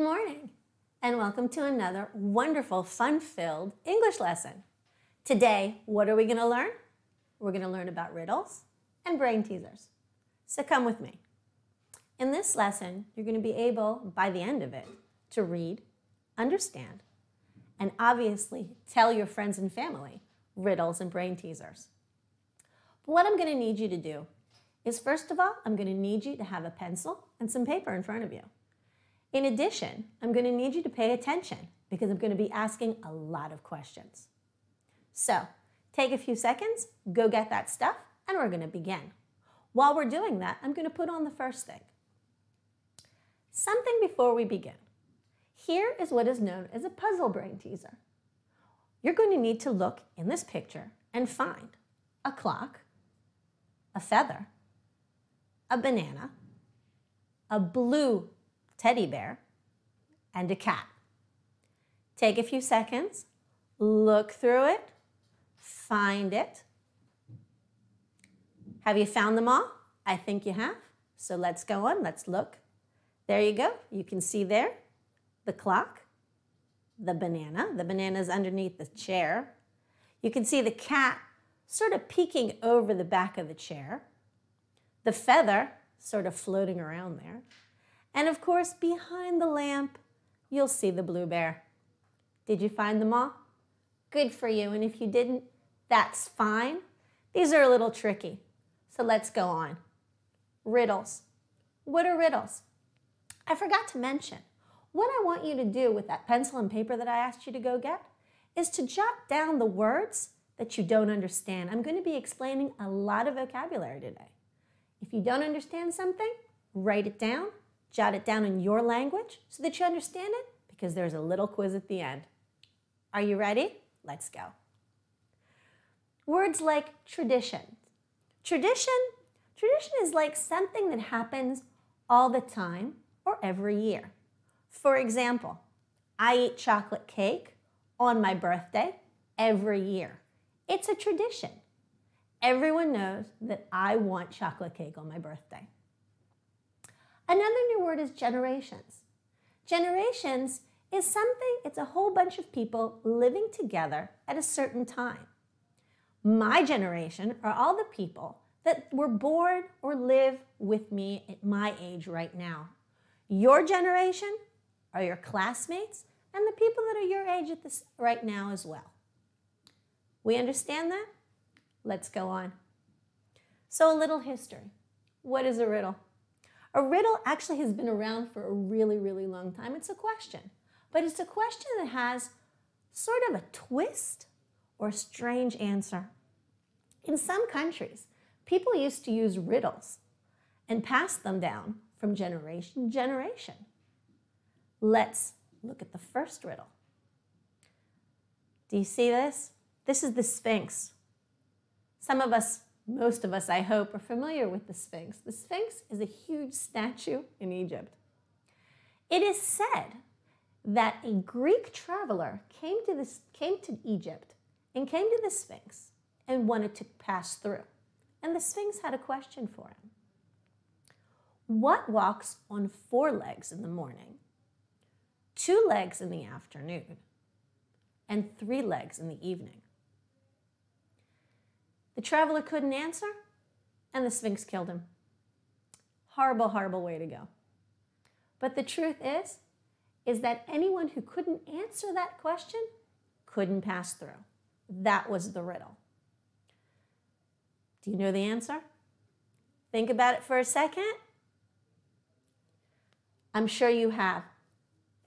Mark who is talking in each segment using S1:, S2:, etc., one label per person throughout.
S1: morning, and welcome to another wonderful, fun-filled English lesson. Today, what are we going to learn? We're going to learn about riddles and brain teasers. So come with me. In this lesson, you're going to be able, by the end of it, to read, understand, and obviously tell your friends and family riddles and brain teasers. But what I'm going to need you to do is, first of all, I'm going to need you to have a pencil and some paper in front of you. In addition, I'm going to need you to pay attention because I'm going to be asking a lot of questions. So, take a few seconds, go get that stuff, and we're going to begin. While we're doing that, I'm going to put on the first thing. Something before we begin. Here is what is known as a puzzle brain teaser. You're going to need to look in this picture and find a clock, a feather, a banana, a blue teddy bear, and a cat. Take a few seconds, look through it, find it. Have you found them all? I think you have. So let's go on, let's look. There you go. You can see there the clock, the banana. The banana is underneath the chair. You can see the cat sort of peeking over the back of the chair. The feather sort of floating around there. And of course, behind the lamp, you'll see the blue bear. Did you find them all? Good for you. And if you didn't, that's fine. These are a little tricky. So let's go on. Riddles. What are riddles? I forgot to mention, what I want you to do with that pencil and paper that I asked you to go get is to jot down the words that you don't understand. I'm going to be explaining a lot of vocabulary today. If you don't understand something, write it down. Jot it down in your language so that you understand it, because there's a little quiz at the end. Are you ready? Let's go. Words like tradition. Tradition is like something that happens all the time or every year. For example, I eat chocolate cake on my birthday every year. It's a tradition. Everyone knows that I want chocolate cake on my birthday. Another new word is generations. Generations is something, it's a whole bunch of people living together at a certain time. My generation are all the people that were born or live with me at my age right now. Your generation are your classmates and the people that are your age at this right now as well. We understand that? Let's go on. So a little history. What is a riddle? A riddle actually has been around for a really, really long time. It's a question, but it's a question that has sort of a twist or a strange answer. In some countries, people used to use riddles and pass them down from generation to generation. Let's look at the first riddle. Do you see this? This is the Sphinx. Some of us, most of us, I hope, are familiar with the Sphinx. The Sphinx is a huge statue in Egypt. It is said that a Greek traveler came to Egypt and came to the Sphinx and wanted to pass through. And the Sphinx had a question for him. What walks on 4 legs in the morning, 2 legs in the afternoon, and 3 legs in the evening? The traveler couldn't answer, and the Sphinx killed him. Horrible, horrible way to go. But the truth is that anyone who couldn't answer that question couldn't pass through. That was the riddle. Do you know the answer? Think about it for a second. I'm sure you have.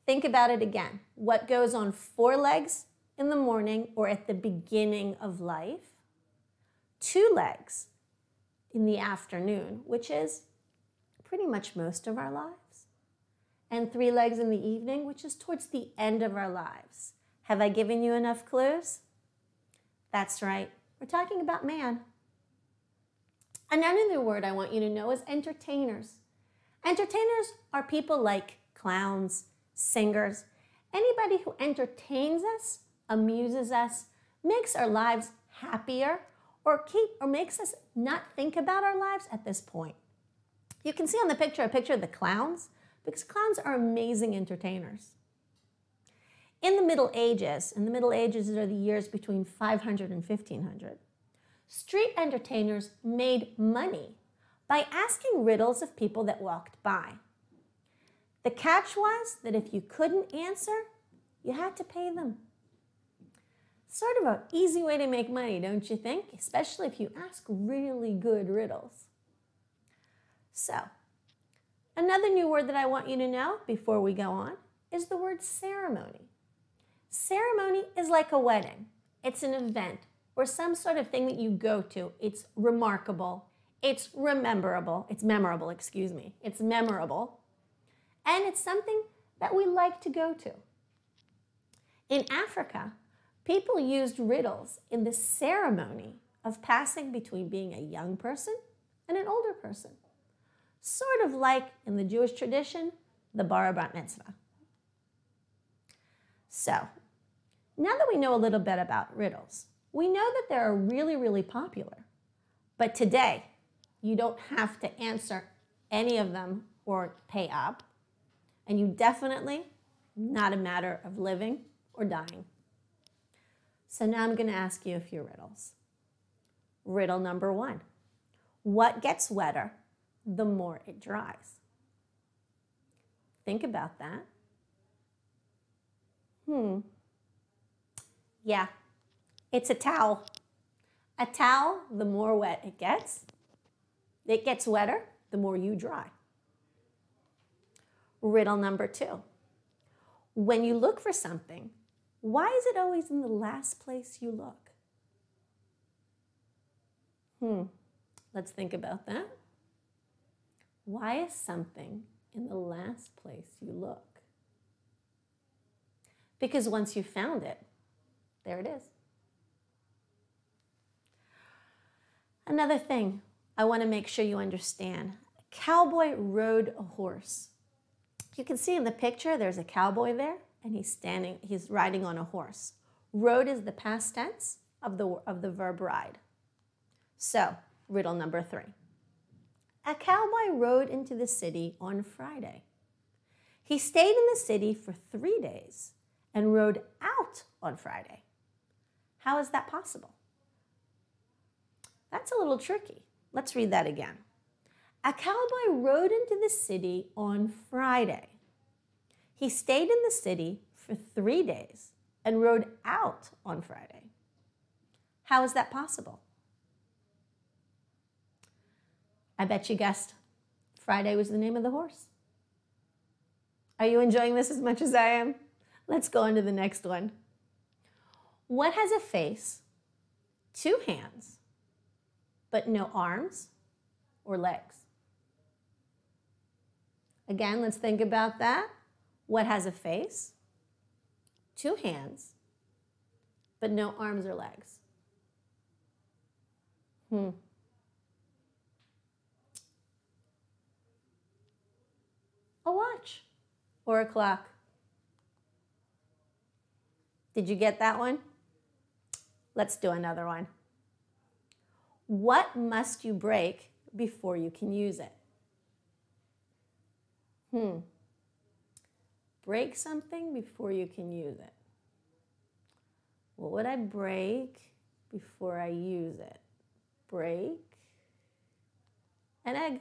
S1: Think about it again. What goes on 4 legs in the morning or at the beginning of life? 2 legs in the afternoon, which is pretty much most of our lives, and 3 legs in the evening, which is towards the end of our lives. Have I given you enough clues? That's right. We're talking about man. Another word I want you to know is entertainers. Entertainers are people like clowns, singers, anybody who entertains us, amuses us, makes our lives happier, or makes us not think about our lives at this point. You can see on the picture a picture of the clowns. because clowns are amazing entertainers. In the Middle Ages, and the Middle Ages are the years between 500 and 1500, street entertainers made money by asking riddles of people that walked by. The catch was that if you couldn't answer, you had to pay them. Sort of an easy way to make money, don't you think? Especially if you ask really good riddles. So, another new word that I want you to know before we go on is the word ceremony. Ceremony is like a wedding. It's an event or some sort of thing that you go to. It's remarkable. It's memorable. It's memorable. And it's something that we like to go to. In Africa, people used riddles in the ceremony of passing between being a young person and an older person. Sort of like in the Jewish tradition, the bar bat mitzvah. So, now that we know a little bit about riddles, we know that they're really, really popular. But today, you don't have to answer any of them or pay up. And you definitely, not a matter of living or dying. So now I'm going to ask you a few riddles. Riddle number 1. What gets wetter the more it dries? Think about that. Yeah, it's a towel. A towel, the more wet it gets wetter, the more you dry. Riddle number 2. When you look for something, why is it always in the last place you look? Let's think about that. Why is something in the last place you look? Because once you found it, there it is. Another thing I want to make sure you understand. A cowboy rode a horse. You can see in the picture there's a cowboy there and he's riding on a horse. Rode is the past tense of the verb ride. So, riddle number 3. A cowboy rode into the city on Friday. He stayed in the city for 3 days and rode out on Friday. How is that possible? That's a little tricky. Let's read that again. A cowboy rode into the city on Friday. He stayed in the city for 3 days and rode out on Friday. How is that possible? I bet you guessed Friday was the name of the horse. Are you enjoying this as much as I am? Let's go on to the next one. What has a face, 2 hands, but no arms or legs? Again, let's think about that. What has a face, 2 hands, but no arms or legs? A watch or a clock. Did you get that one? Let's do another one. What must you break before you can use it? Break something before you can use it. What would I break before I use it? Break an egg.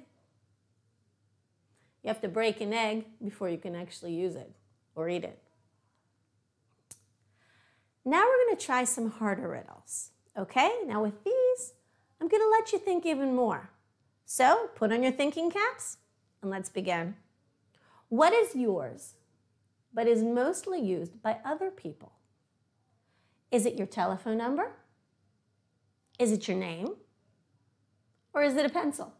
S1: You have to break an egg before you can actually use it or eat it. Now we're going to try some harder riddles. Okay, now with these, I'm going to let you think even more. So put on your thinking caps and let's begin. What is yours, but is mostly used by other people? Is it your telephone number? Is it your name? Or is it a pencil?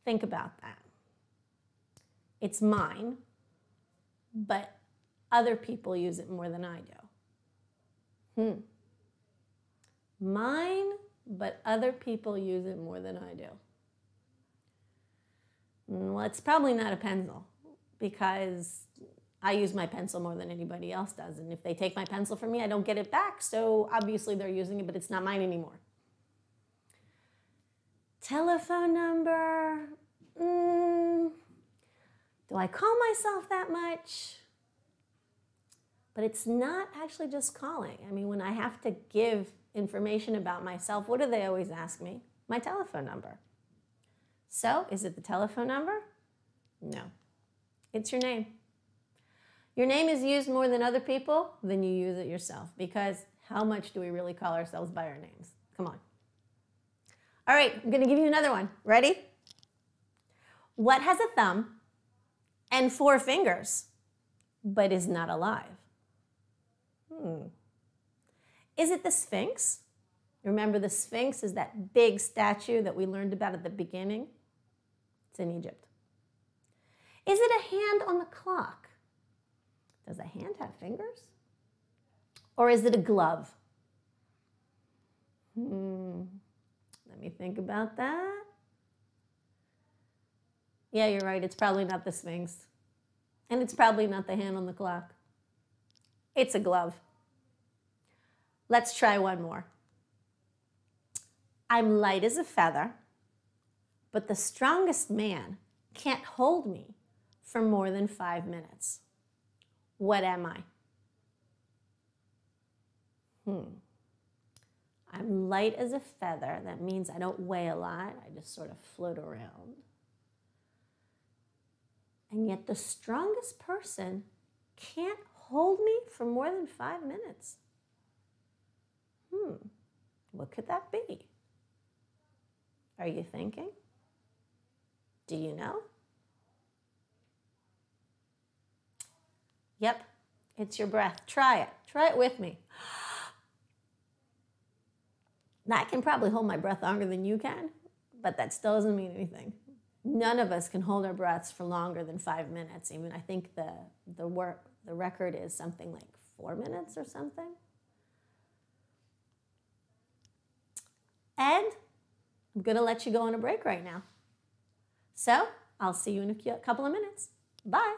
S1: Think about that. It's mine, but other people use it more than I do. Mine, but other people use it more than I do. Well, it's probably not a pencil because I use my pencil more than anybody else does. And if they take my pencil from me, I don't get it back. So obviously they're using it, but it's not mine anymore. Telephone number. Do I call myself that much? But it's not actually just calling. I mean, when I have to give information about myself, what do they always ask me? My telephone number. So, is it the telephone number? No. It's your name. Your name is used more than other people, then you use it yourself. Because how much do we really call ourselves by our names? Come on. All right, I'm going to give you another one. Ready? What has a thumb and 4 fingers, but is not alive? Is it the Sphinx? Remember, the Sphinx is that big statue that we learned about at the beginning? It's in Egypt. Is it a hand on the clock? Does a hand have fingers? Or is it a glove? Let me think about that. Yeah, you're right. It's probably not the Sphinx. And it's probably not the hand on the clock. It's a glove. Let's try one more. I'm light as a feather, but the strongest man can't hold me for more than 5 minutes. What am I? I'm light as a feather. That means I don't weigh a lot. I just sort of float around. And yet the strongest person can't hold me for more than 5 minutes. What could that be? Are you thinking? Do you know? Yep, it's your breath. Try it. Try it with me. Now, I can probably hold my breath longer than you can, but that still doesn't mean anything. None of us can hold our breaths for longer than 5 minutes. Even I think the record is something like 4 minutes or something. And I'm going to let you go on a break right now. So I'll see you in a couple of minutes. Bye.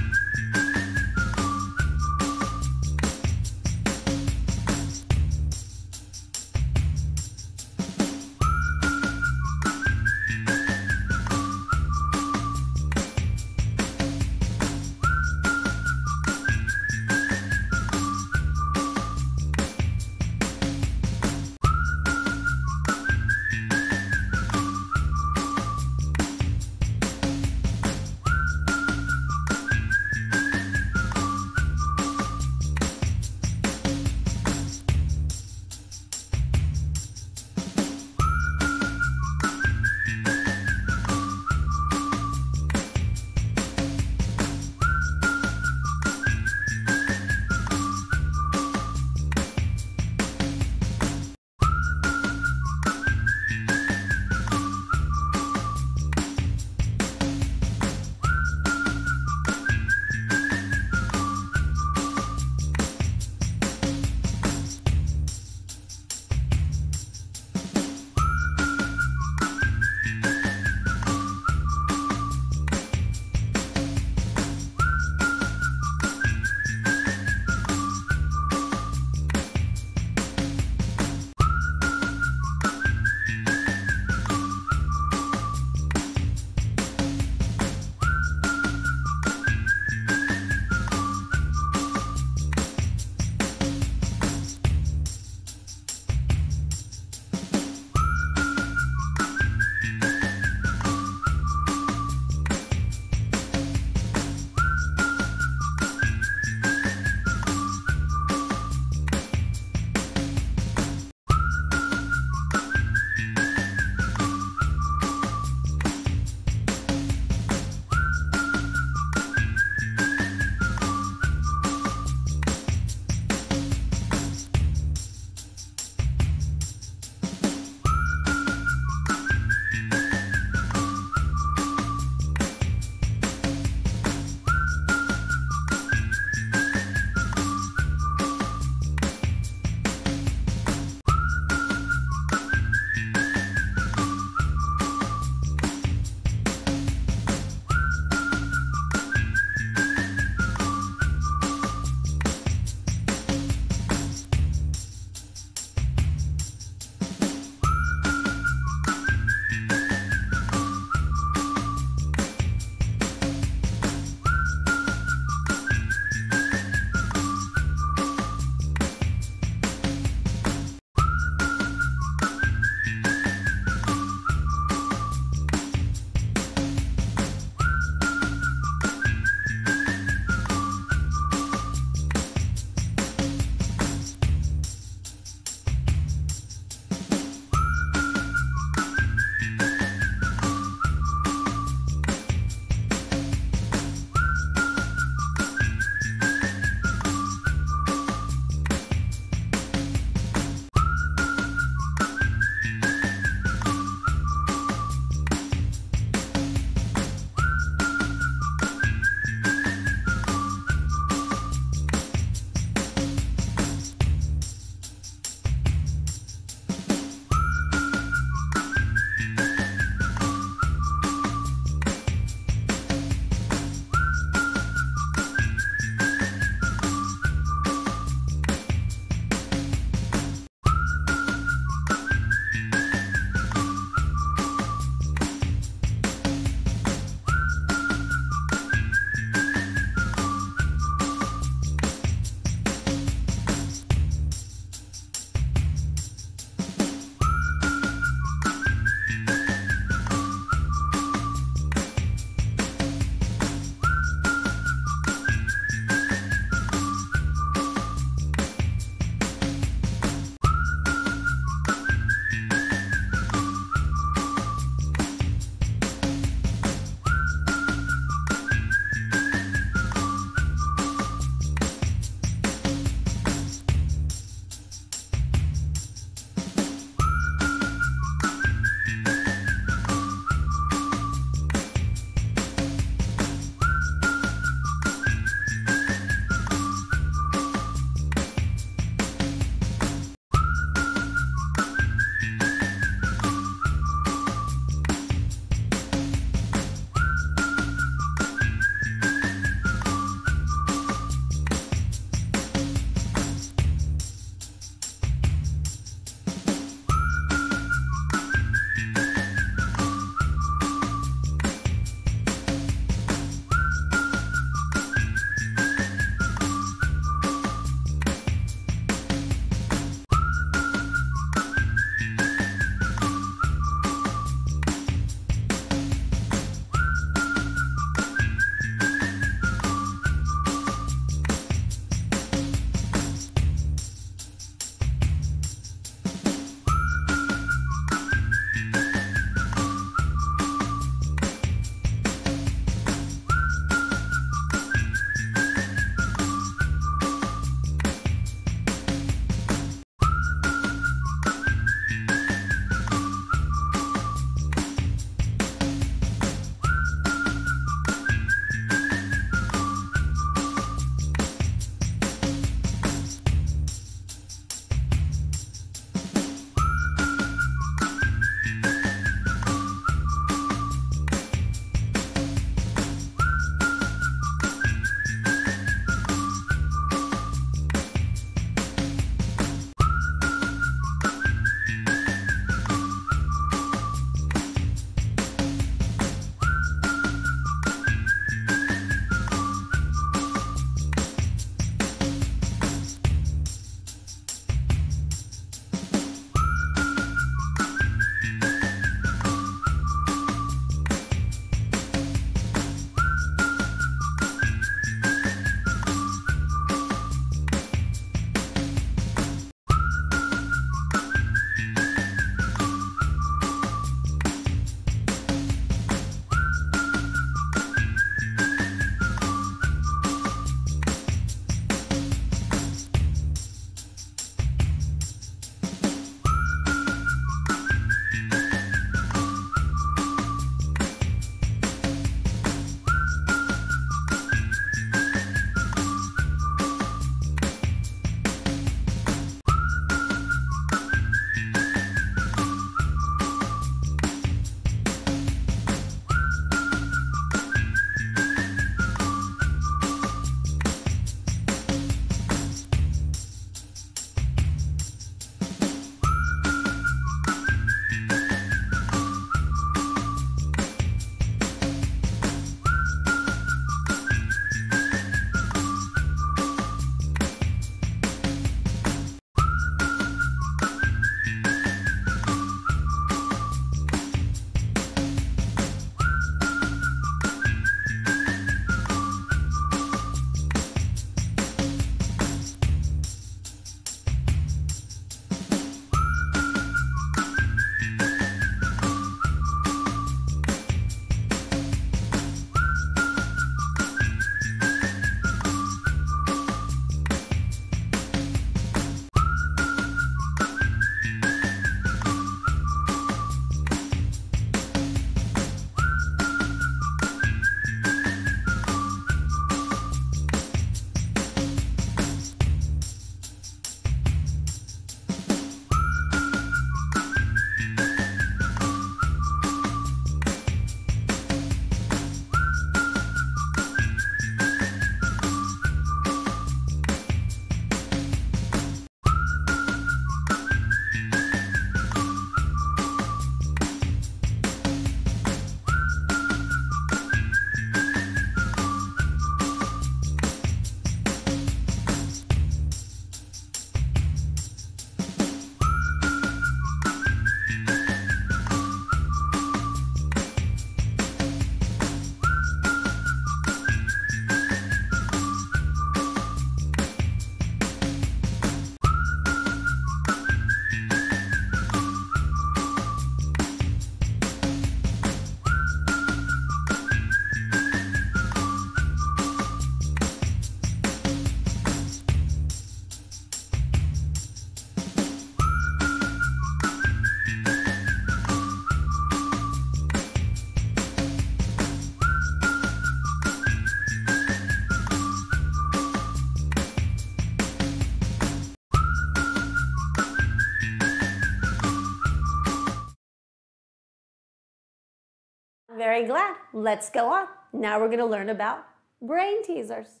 S1: very glad. Let's go on. Now we're going to learn about brain teasers.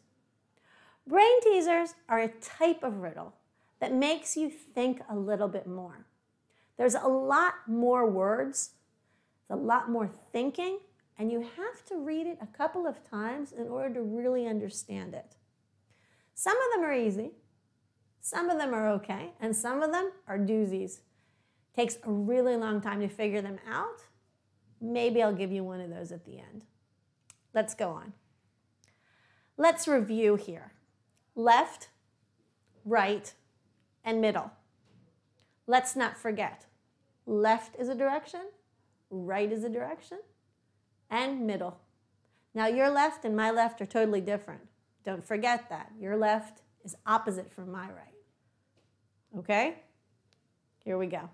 S1: Brain teasers are a type of riddle that makes you think a little bit more. There's a lot more words, a lot more thinking, and you have to read it a couple of times in order to really understand it. Some of them are easy, some of them are okay, and some of them are doozies. Takes a really long time to figure them out. Maybe I'll give you one of those at the end. Let's go on. Let's review here. Left, right, and middle. Let's not forget. Left is a direction, right is a direction, and middle. Now your left and my left are totally different. Don't forget that. Your left is opposite from my right. Okay? Here we go.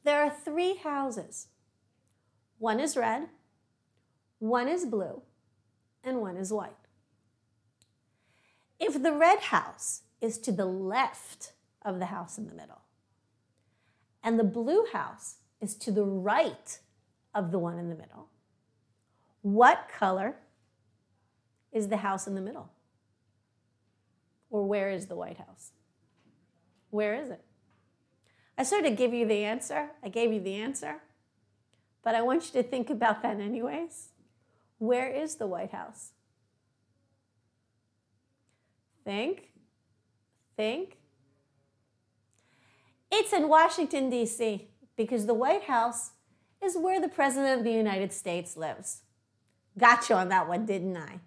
S1: There are 3 houses. One is red, one is blue, and one is white. If the red house is to the left of the house in the middle, and the blue house is to the right of the one in the middle, what color is the house in the middle? Or where is the White House? Where is it? I sort of give you the answer. I gave you the answer. But I want you to think about that anyways. Where is the White House? Think. Think. It's in Washington, D.C., because the White House is where the President of the United States lives. Got you on that one, didn't I?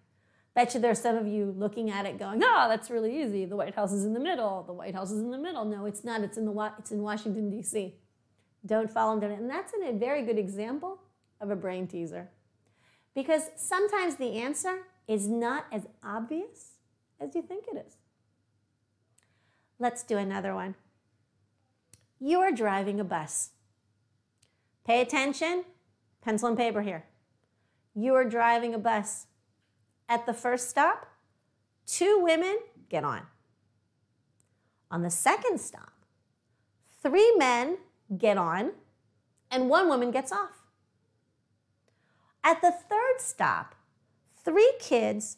S1: Bet you there's some of you looking at it going, oh, that's really easy. The White House is in the middle. The White House is in the middle. No, it's not. It's in Washington, D.C. Don't fall into it. And that's a very good example of a brain teaser. Because sometimes the answer is not as obvious as you think it is. Let's do another one. You are driving a bus. Pay attention. Pencil and paper here. You are driving a bus. At the first stop, 2 women get on. On the second stop, 3 men get on and 1 woman gets off. At the third stop, 3 kids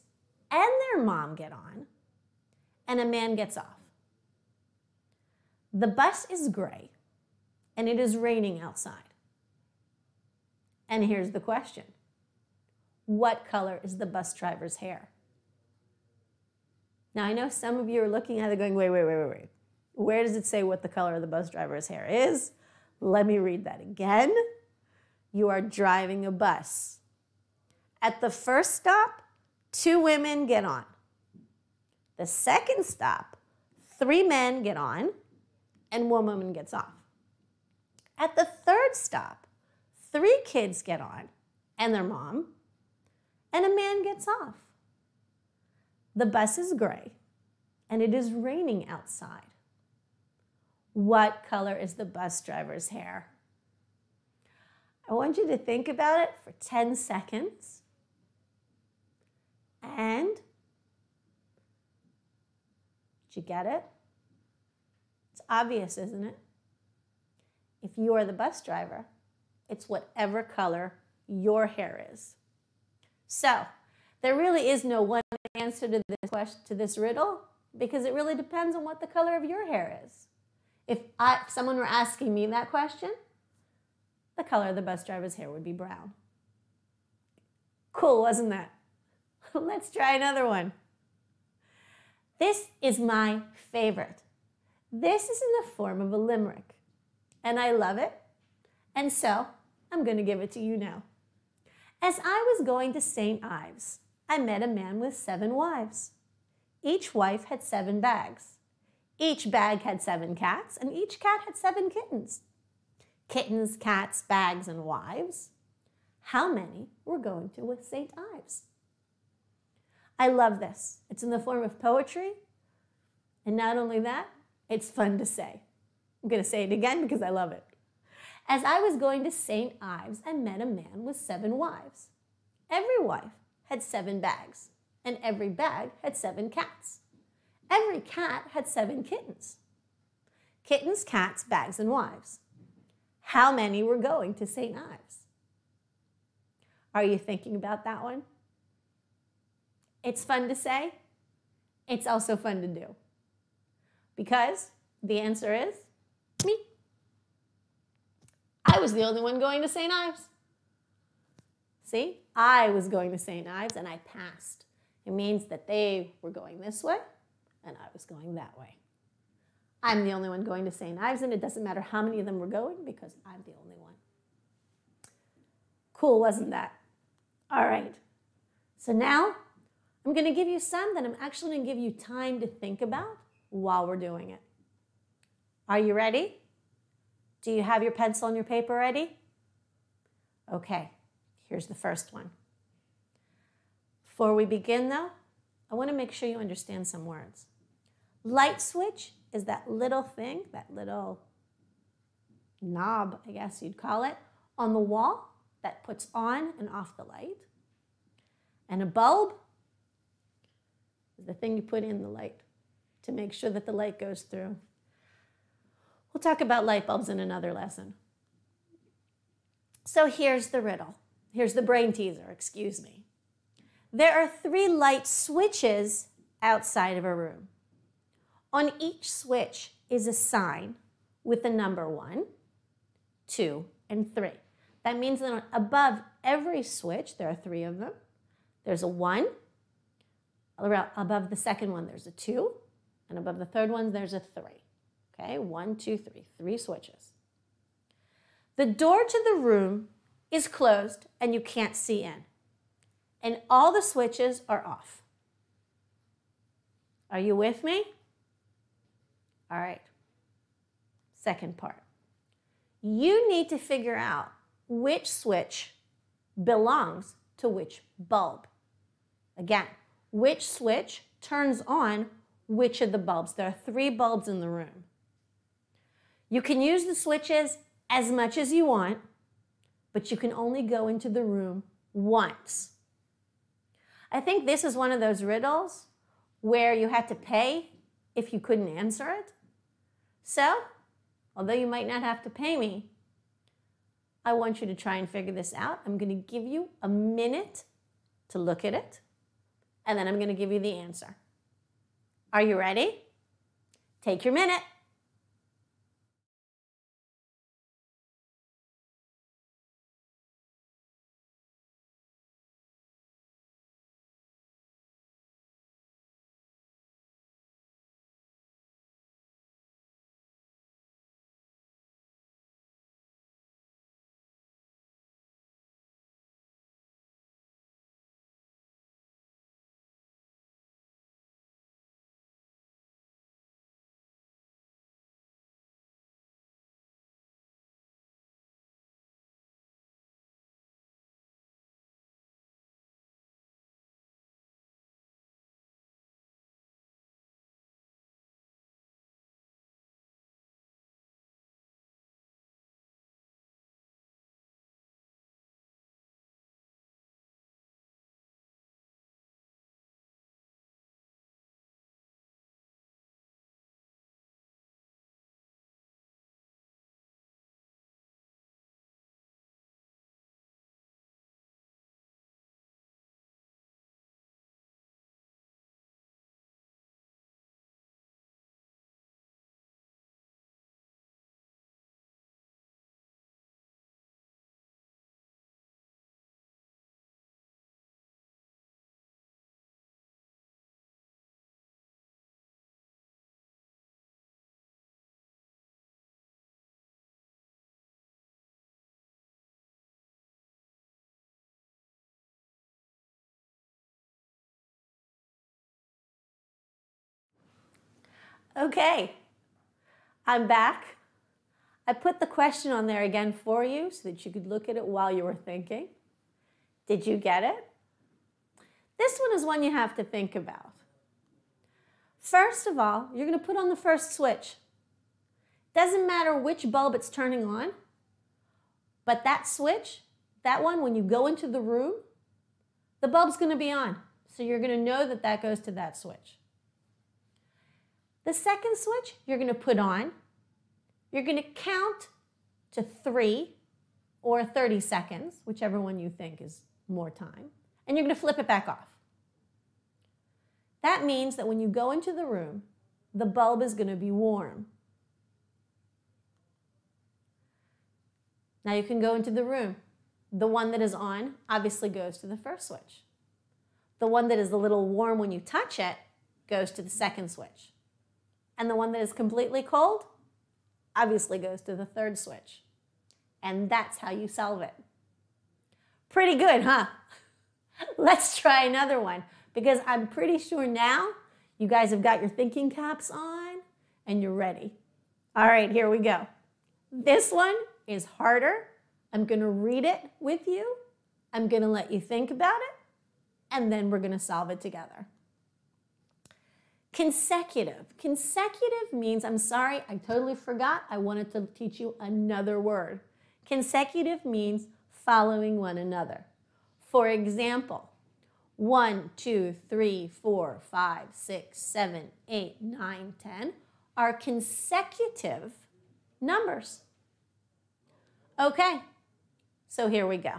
S1: and their mom get on and a man gets off. The bus is gray and it is raining outside. And here's the question. What color is the bus driver's hair? Now, I know some of you are looking at it going, wait. Where does it say what the color of the bus driver's hair is? Let me read that again. You are driving a bus. At the first stop, 2 women get on. The second stop, 3 men get on and 1 woman gets off. At the third stop, 3 kids get on and their mom, and a man gets off. The bus is gray, and it is raining outside. What color is the bus driver's hair? I want you to think about it for 10 seconds. And, did you get it? It's obvious, isn't it? If you are the bus driver, it's whatever color your hair is. So, there really is no one answer to this question, to this riddle, because it really depends on what the color of your hair is. If someone were asking me that question, the color of the bus driver's hair would be brown. Cool, wasn't that? Let's try another one. This is my favorite. This is in the form of a limerick, and I love it, and so I'm going to give it to you now. As I was going to St. Ives, I met a man with 7 wives. Each wife had 7 bags. Each bag had 7 cats, and each cat had 7 kittens. Kittens, cats, bags, and wives. How many were going to with St. Ives? I love this. It's in the form of poetry, and not only that, it's fun to say. I'm going to say it again because I love it. As I was going to St. Ives, I met a man with 7 wives. Every wife had 7 bags, and every bag had 7 cats. Every cat had 7 kittens. Kittens, cats, bags, and wives. How many were going to St. Ives? Are you thinking about that one? It's fun to say. It's also fun to do. Because the answer is me. I was the only one going to St. Ives. See, I was going to St. Ives and I passed. It means that they were going this way and I was going that way. I'm the only one going to St. Ives, and it doesn't matter how many of them were going because I'm the only one. Cool, wasn't that? All right. So now I'm going to give you some that I'm actually going to give you time to think about while we're doing it. Are you ready? Do you have your pencil and your paper ready? Okay, here's the first one. Before we begin, though, I want to make sure you understand some words. Light switch is that little thing, that little knob, I guess you'd call it, on the wall that puts on and off the light. And a bulb is the thing you put in the light to make sure that the light goes through. We'll talk about light bulbs in another lesson. So here's the riddle. Here's the brain teaser, excuse me. There are 3 light switches outside of a room. On each switch is a sign with the number 1, 2, and 3. That means that above every switch, there are 3 of them. There's a 1. Above the second one, there's a 2. And above the third one, there's a 3. Okay, 1, 2, 3. 3 switches. The door to the room is closed and you can't see in. And all the switches are off. Are you with me? All right. Second part. You need to figure out which switch belongs to which bulb. Again, which switch turns on which of the bulbs. There are 3 bulbs in the room. You can use the switches as much as you want, but you can only go into the room once. I think this is one of those riddles where you had to pay if you couldn't answer it. So, although you might not have to pay me, I want you to try and figure this out. I'm going to give you a minute to look at it, and then I'm going to give you the answer. Are you ready? Take your minute. Okay, I'm back. I put the question on there again for you so that you could look at it while you were thinking. Did you get it? This one is one you have to think about. First of all, you're going to put on the first switch. Doesn't matter which bulb it's turning on, but that switch, that one, when you go into the room, the bulb's going to be on. So you're going to know that that goes to that switch. The second switch you're going to put on, you're going to count to 3 or 30 seconds, whichever one you think is more time, and you're going to flip it back off. That means that when you go into the room, the bulb is going to be warm. Now you can go into the room. The one that is on obviously goes to the first switch. The one that is a little warm when you touch it goes to the second switch. And the one that is completely cold obviously goes to the third switch. And that's how you solve it. Pretty good, huh? Let's try another one, because I'm pretty sure now you guys have got your thinking caps on and you're ready. All right, here we go. This one is harder. I'm going to read it with you. I'm going to let you think about it, and then we're going to solve it together. Consecutive. Consecutive means, I'm sorry, I totally forgot. I wanted to teach you another word. Consecutive means following one another. For example, 1, 2, 3, 4, 5, 6, 7, 8, 9, 10 are consecutive numbers. Okay, so here we go.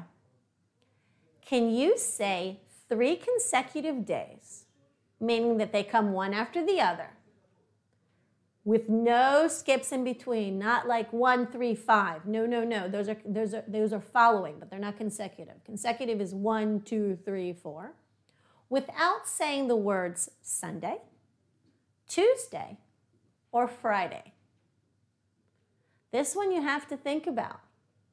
S1: Can you say 3 consecutive days, meaning that they come one after the other, with no skips in between, not like 1, 3, 5. No, no, no. Those are following, but they're not consecutive. Consecutive is 1, 2, 3, 4. Without saying the words Sunday, Tuesday, or Friday. This one you have to think about.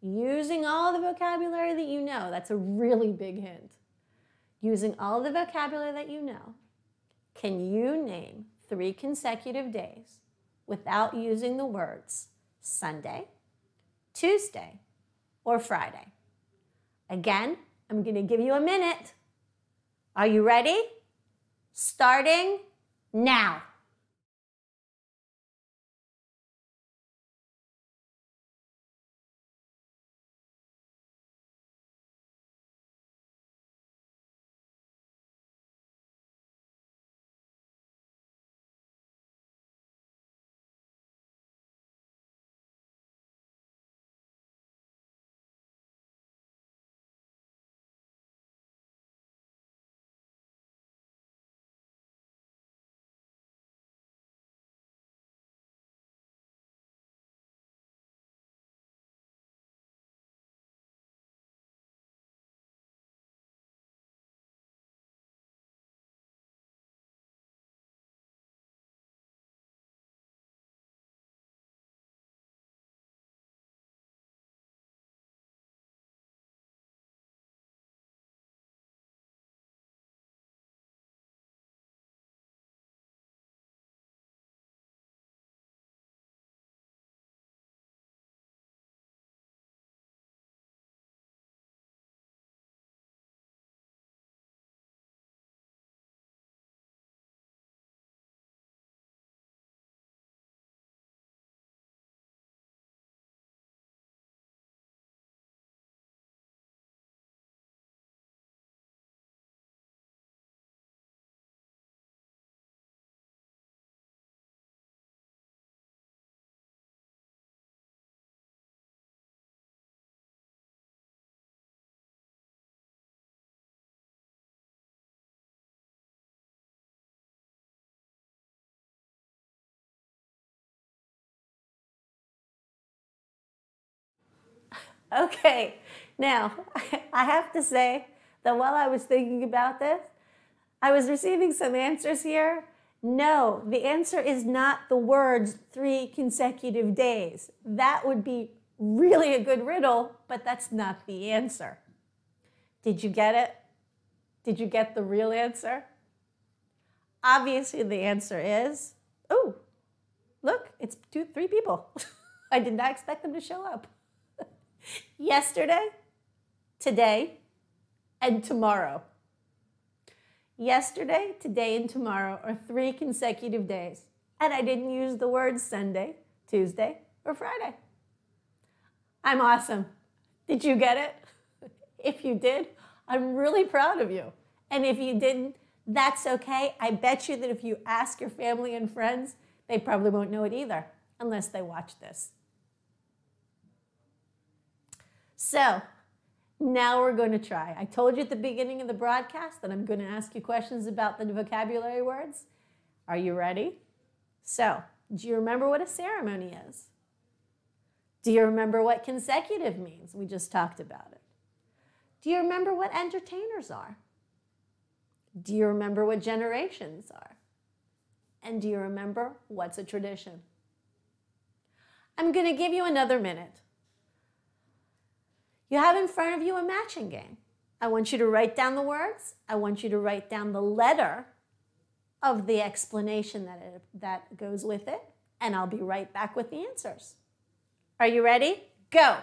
S1: Using all the vocabulary that you know. That's a really big hint. Using all the vocabulary that you know, can you name 3 consecutive days without using the words Sunday, Tuesday, or Friday? Again, I'm going to give you a minute. Are you ready? Starting now. Okay, now I have to say that while I was thinking about this, I was receiving some answers here. No, the answer is not the words 3 consecutive days. That would be really a good riddle, but that's not the answer. Did you get it? Did you get the real answer? Obviously the answer is, oh, look, it's 3 people. I did not expect them to show up. Yesterday, today, and tomorrow. Yesterday, today, and tomorrow are 3 consecutive days. And I didn't use the words Sunday, Tuesday, or Friday. I'm awesome. Did you get it? If you did, I'm really proud of you. And if you didn't, that's okay. I bet you that if you ask your family and friends, they probably won't know it either, unless they watch this. So, Now we're going to try. I told you at the beginning of the broadcast that I'm going to ask you questions about the vocabulary words. Are you ready? So, do you remember what a ceremony is? Do you remember what consecutive means? We just talked about it. Do you remember what entertainers are? Do you remember what generations are? And do you remember what's a tradition? I'm going to give you another minute. You have in front of you a matching game. I want you to write down the words. I want you to write down the letter of the explanation that goes with it, and I'll be right back with the answers. Are you ready? Go!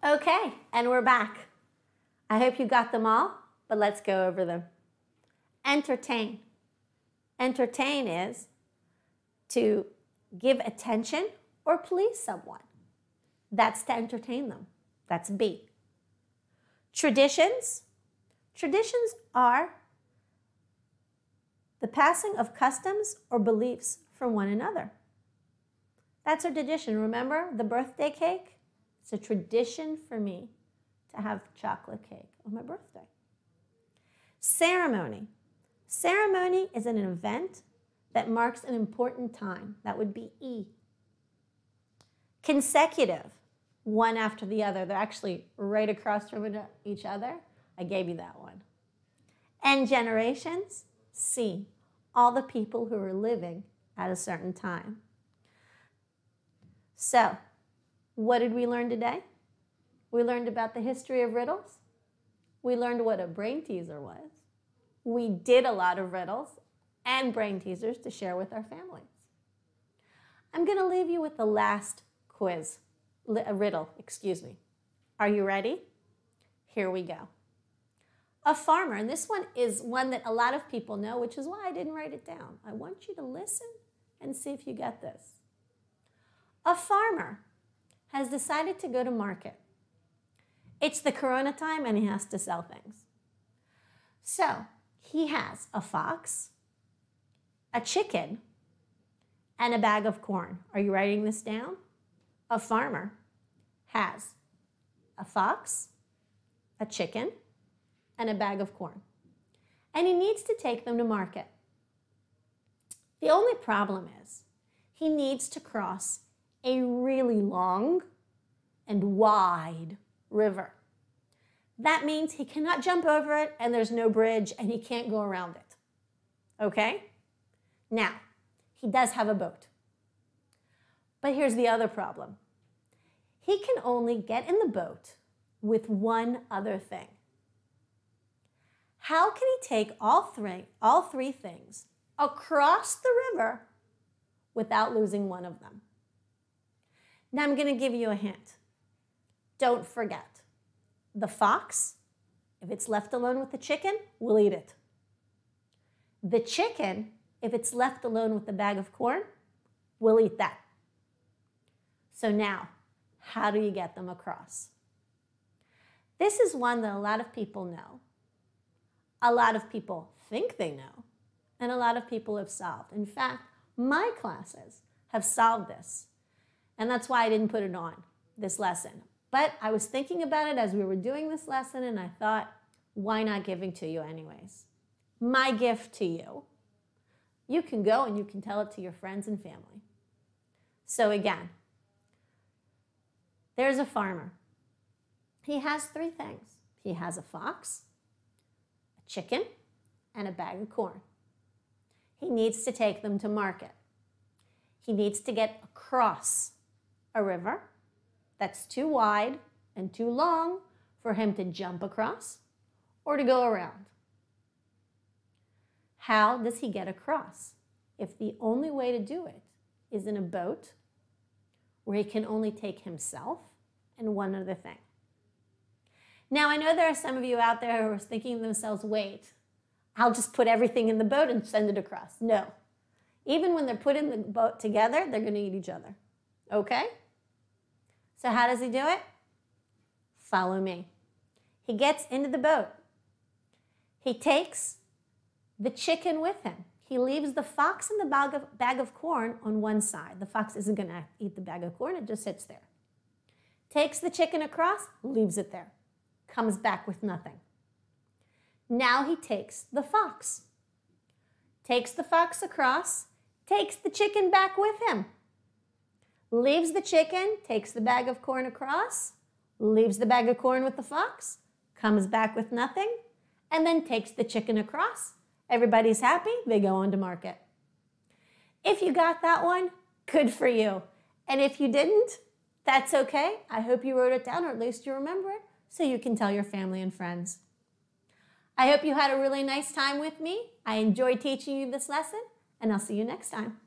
S1: Okay, and we're back. I hope you got them all, but let's go over them. Entertain. Entertain is to give attention or please someone. That's to entertain them. That's B. Traditions. Traditions are the passing of customs or beliefs from one another. That's a tradition. Remember the birthday cake? It's a tradition for me to have chocolate cake on my birthday. Ceremony. Ceremony is an event that marks an important time. That would be E. Consecutive, one after the other. They're actually right across from each other. I gave you that one. And generations, C. All the people who are living at a certain time. So, what did we learn today? We learned about the history of riddles. We learned what a brain teaser was. We did a lot of riddles and brain teasers to share with our families. I'm going to leave you with the last quiz, riddle, excuse me. Are you ready? Here we go. A farmer, and this one is one that a lot of people know, which is why I didn't write it down. I want you to listen and see if you get this. A farmer has decided to go to market. It's the Corona time and he has to sell things. So he has a fox, a chicken, and a bag of corn. Are you writing this down? A farmer has a fox, a chicken, and a bag of corn. And he needs to take them to market. The only problem is he needs to cross a really long and wide river. That means he cannot jump over it and there's no bridge and he can't go around it. Okay? Now, he does have a boat. But here's the other problem. He can only get in the boat with one other thing. How can he take all three things across the river without losing one of them? Now I'm going to give you a hint. Don't forget, the fox, if it's left alone with the chicken, will eat it. The chicken, if it's left alone with the bag of corn, will eat that. So now, how do you get them across? This is one that a lot of people know, a lot of people think they know, and a lot of people have solved. In fact, my classes have solved this, and that's why I didn't put it on this lesson. But I was thinking about it as we were doing this lesson, and I thought, why not give it to you anyways? My gift to you. You can go and you can tell it to your friends and family. So again, there's a farmer. He has three things. He has a fox, a chicken, and a bag of corn. He needs to take them to market. He needs to get across a river that's too wide and too long for him to jump across or to go around. How does he get across if the only way to do it is in a boat where he can only take himself and one other thing? Now, I know there are some of you out there who are thinking to themselves, wait, I'll just put everything in the boat and send it across. No. Even when they're put in the boat together, they're going to eat each other. Okay? So how does he do it? Follow me. He gets into the boat. He takes the chicken with him. He leaves the fox and the bag of corn on one side. The fox isn't going to eat the bag of corn. It just sits there. Takes the chicken across, leaves it there. Comes back with nothing. Now he takes the fox. Takes the fox across, takes the chicken back with him. Leaves the chicken, takes the bag of corn across, leaves the bag of corn with the fox, comes back with nothing, and then takes the chicken across. Everybody's happy, they go on to market. If you got that one, good for you. And if you didn't, that's okay. I hope you wrote it down, or at least you remember it, so you can tell your family and friends. I hope you had a really nice time with me. I enjoyed teaching you this lesson, and I'll see you next time.